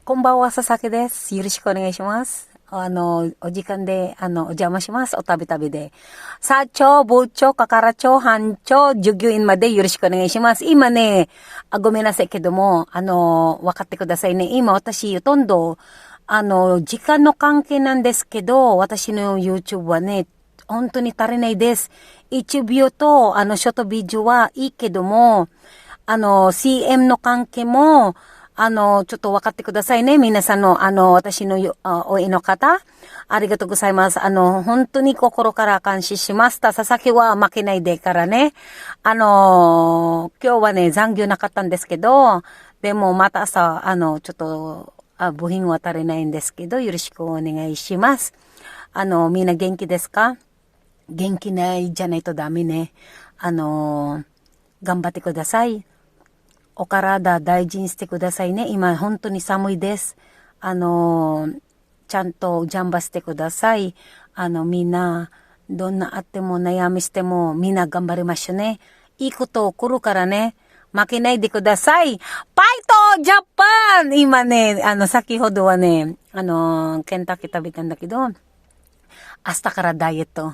こんばんは、佐々木です。よろしくお願いします。お時間で、お邪魔します。お旅旅で。사초、부초、カカラチョ、한초、従業員までよろしくお願いします。今ね、ごめんなさいけども、分かってくださいね。今私、ほとんど、時間の関係なんですけど、私の YouTube はね、本当に足りないです。1秒と、ショートビデオはいいけども、CM の関係も、ちょっと分かってくださいね。皆さんの、私の応援の方。ありがとうございます。本当に心から感謝しました。佐々木は負けないでからね。今日はね、残業なかったんですけど、でもまた朝、ちょっと、部品は足りないんですけど、よろしくお願いします。みんな元気ですか？元気ないじゃないとダメね。頑張ってください。お体大事にしてくださいね。今本当に寒いです。ちゃんとジャンバしてください。みんな、どんなあっても悩みしてもみんな頑張りましょうね。いいこと起こるからね。負けないでください。ファイトジャパン今ね、先ほどはね、ケンタッキー食べたんだけど、明日からダイエット。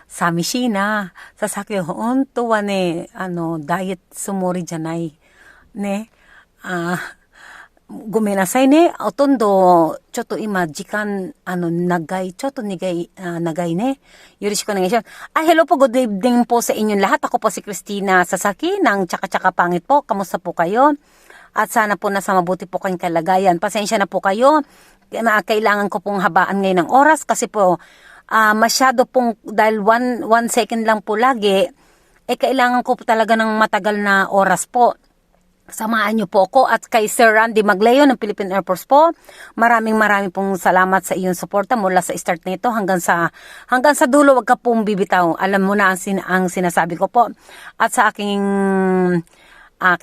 寂しいな。佐々木本当はね、ダイエットつもりじゃない。ね。ごめんなさいね。ほとんど、ちょっと今、時間、長い、ちょっと長いね. よろしくお願いします. Hello po, good evening po sa inyong lahat. Ako po si Christina Sasaki ng Tsaka-Tsaka Pangit po. Kamusta po kayo? At sana po nasa mabuti po kayong kalagayan. Pasensya na po kayo. Kailangan ko pong habaan ngayon ng oras kasi po, masyado pong, dahil one second lang po lagi, kailangan ko po talaga ng matagal na oras po. Samahan niyo po ako at kay Sir Randy Magleo ng Philippine Air Force po. Maraming pong salamat sa iyong suporta mula sa start nito hanggang sa dulo. Wag ka pong bibitaw. Alam mo na ang sinasabi ko po. At sa aking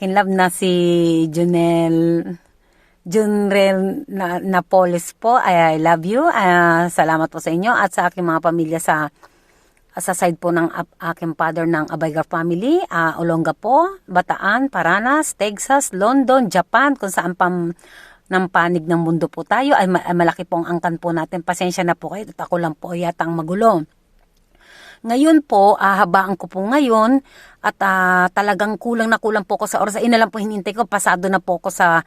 love na si Junrel Napoles po. I love you. Salamat po sa inyo at sa aking mga pamilya sa side po ng aking father ng Abaygar family, Olongapo, Bataan, Paranas, Texas, London, Japan, kung saan ng panig ng mundo po tayo, ay malaki pong angkan po natin. Pasensya na po kayo at ako lang po yatang magulo. Ngayon po, habaan ko po ngayon at talagang kulang po ko sa oras. Ina lang po hinintay ko, pasado na po ko sa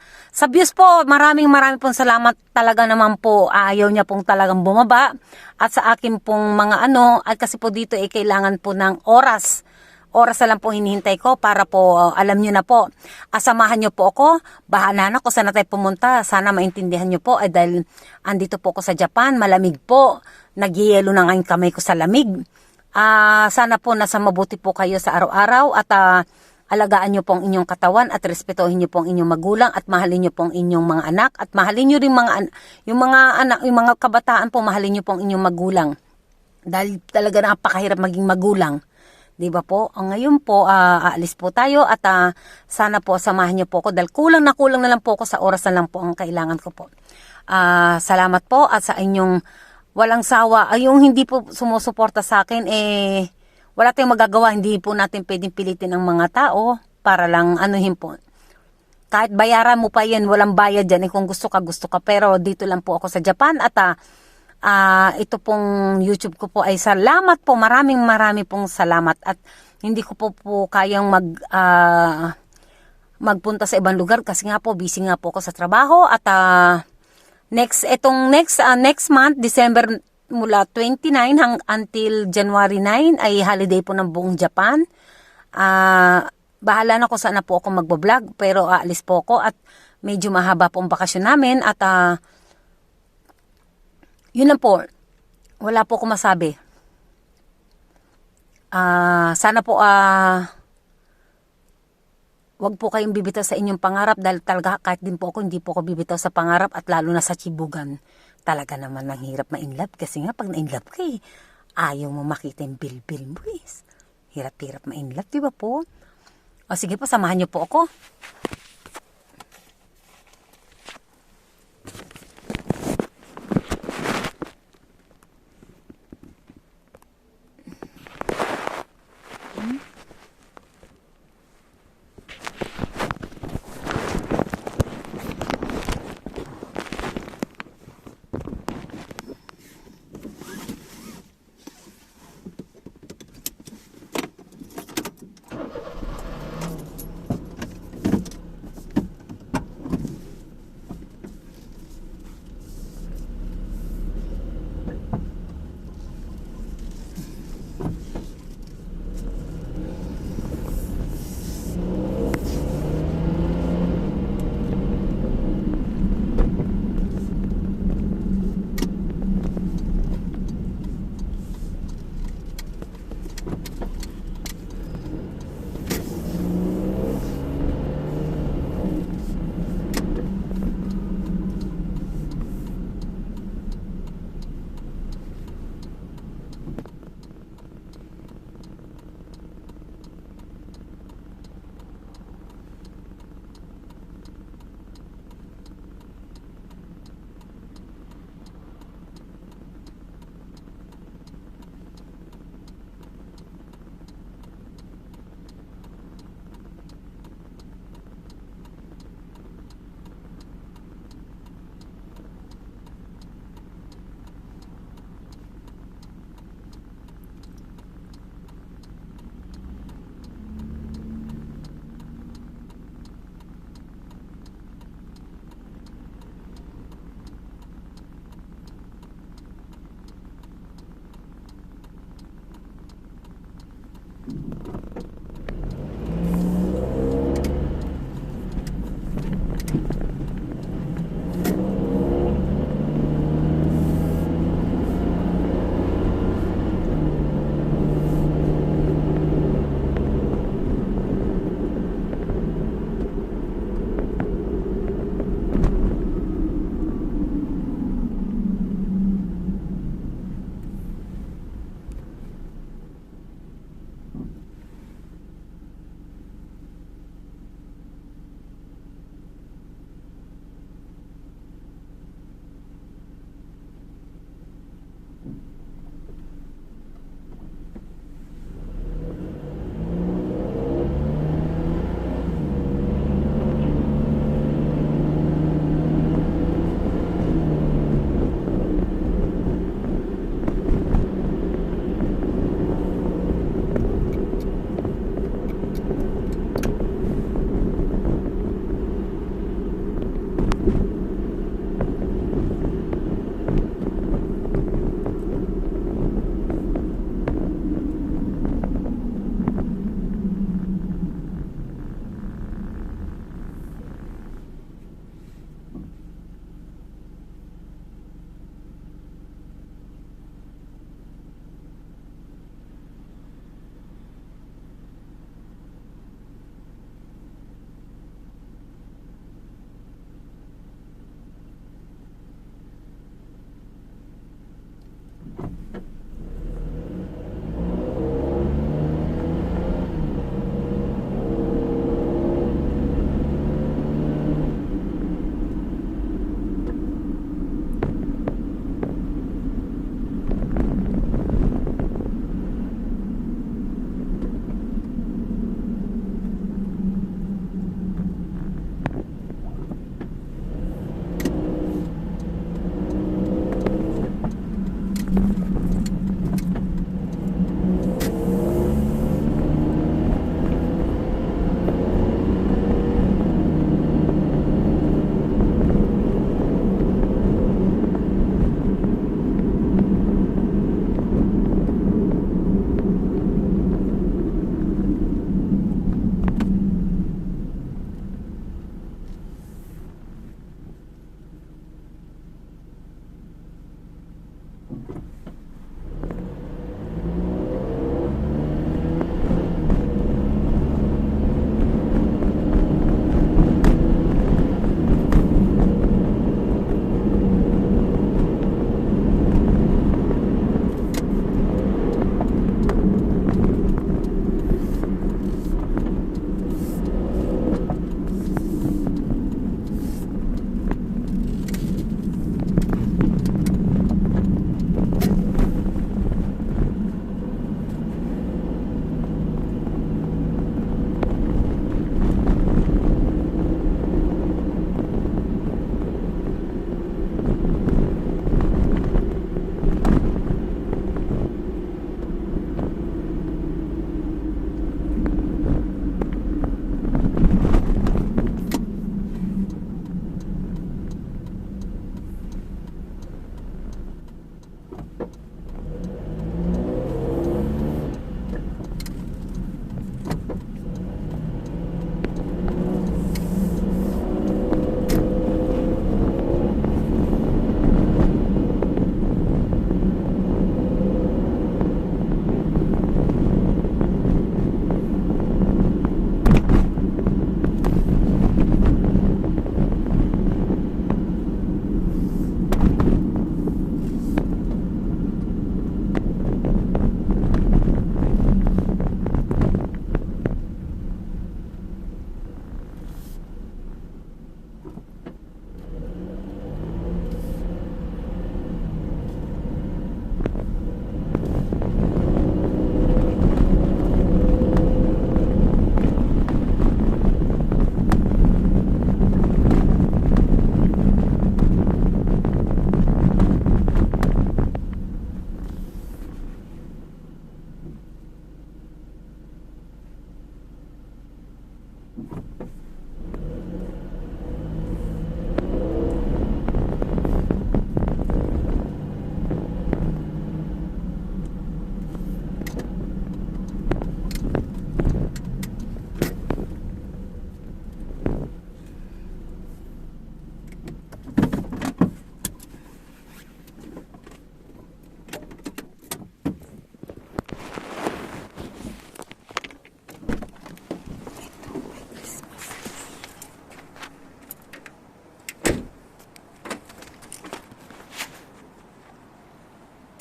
views po. Maraming pong salamat talaga naman po. Ayaw niya pong talagang bumaba. At sa akin pong mga at kasi po dito kailangan po ng oras. Oras na lang po hinihintay ko para po alam niyo na po. Samahan niyo po ako. Bahala na kung saan na tayo pumunta. Sana maintindihan niyo po dahil andito po ako sa Japan. Malamig po. Nagyayelo na ngayon kamay ko sa lamig. Sana po nasa mabuti po kayo sa araw-araw at alagaan niyo pong inyong katawan at respetuhin niyo pong inyong magulang at mahalin niyo pong inyong mga anak at mahalin niyo rin yung mga kabataan po, mahalin niyo pong inyong magulang. Dahil talaga napakahirap maging magulang. 'Di ba po? Ngayon po aalis po tayo at sana po samahan niyo po ako dahil kulang na lang po ako sa oras na lang po ang kailangan ko po. Salamat po at sa inyong walang sawa. Yung hindi po sumusuporta sa akin, wala tayong magagawa. Hindi po natin pwedeng pilitin ang mga tao para lang anuhin po. Kahit bayaran mo pa yan, walang bayad dyan. Kung gusto ka. Pero dito lang po ako sa Japan at ito pong YouTube ko po ay salamat po. Maraming pong salamat. At hindi ko po kayang magpunta sa ibang lugar kasi nga po, busy nga po ako sa trabaho at next month, December mula 29 until January 9 ay holiday po ng buong Japan. Bahala na kung saan na po ako magbablog pero aalis po ako at medyo mahaba po ang bakasyon namin at yun lang po. Wala po ako masabi. Sana po wag po kayong bibitaw sa inyong pangarap dahil talaga kahit din po ako, hindi po ako bibitaw sa pangarap at lalo na sa chibugan. Talaga naman ang hirap ma-inlove kasi nga pag na-inlove ka ayaw mo makita yung bil-bil mo Hirap ma-inlove, di ba po? O sige po, samahan niyo po ako.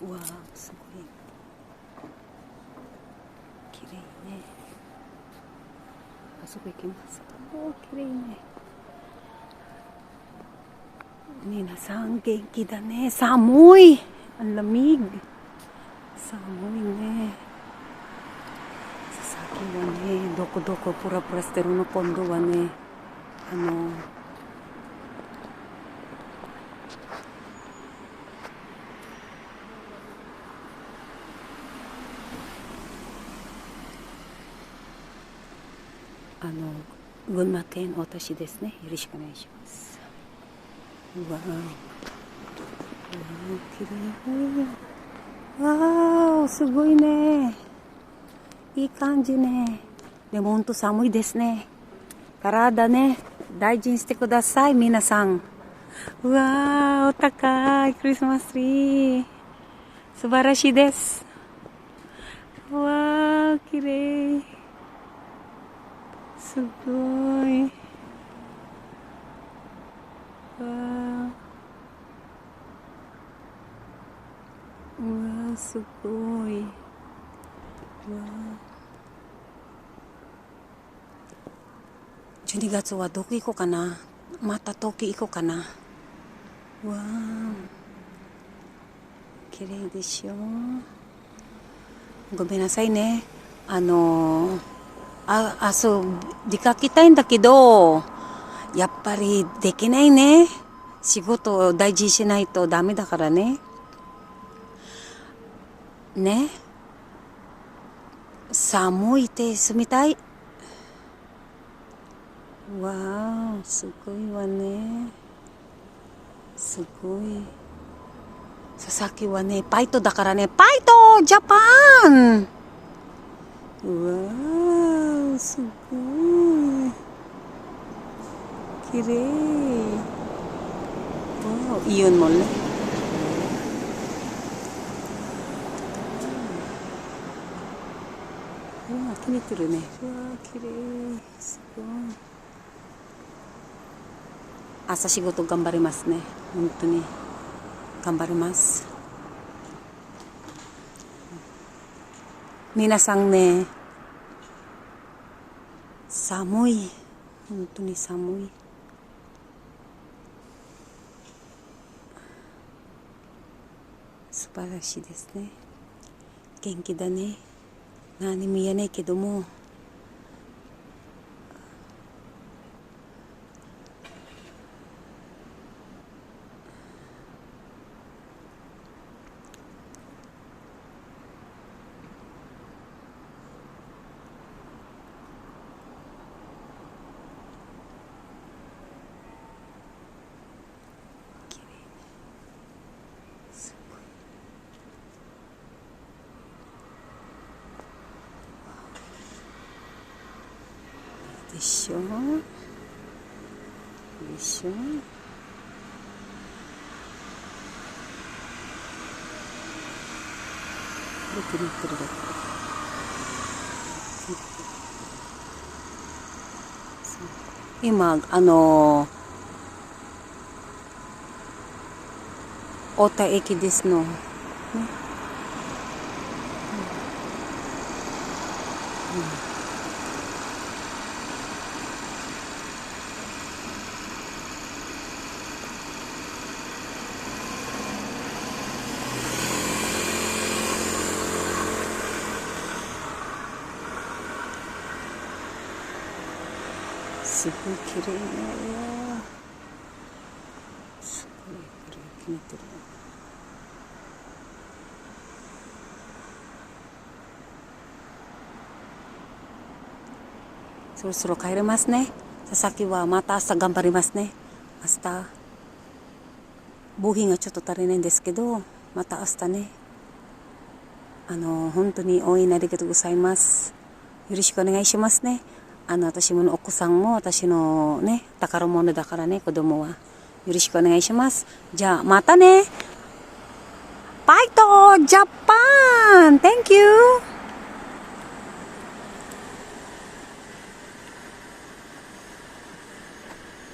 わあ、すごい綺麗ね。あそこ行きます。おー、綺麗ね。皆さん元気だね。寒い. Ang lamig. Samoy ne. Sasaki wa ne. Doko-doko pura-pura steru no pondo wa ne.群馬県太田市ですね。よろしくお願いします。わー、きれい。わー、すごいね。いい感じね。でもほんと寒いですね。体ね、大事にしてください、皆さん。うわー、お高いクリスマスツリー。素晴らしいです。わー、きれい。すごい。わー。うわー、すごい。わー。12月はどこ行こうかな。また東京行こうかな。わー。綺麗でしょ。ごめんなさいね。そう、出かけたいんだけど、やっぱりできないね。仕事を大事にしないとダメだからね。ね。寒いて住みたい。わー、すごいわね。すごい。佐々木はね、バイトだからね。バイトジャパン。うわー、すごい。綺麗。わー、iyon moね。うわー、気に入ってるね。うわー、綺麗。すごい。朝仕事頑張りますね。本当に。頑張ります。皆さんね、寒い。本当に寒い。素晴らしいですね。元気だね。何も言えないけども。でしょ。でしょ。くるくるだ。今太田駅ですの。ね。すごい綺麗ね。すごいこれ気に入ってる。そろそろ帰れますね。先はまた明日頑張りますね。明日、部品がちょっと足りないんですけど、また明日ね、本当に応援ありがとうございます。よろしくお願いしますね。私もお子さんも私のね、宝物だからね、子供は。よろしくお願いします。じゃあ、またね。バイトジャパン !Thank you!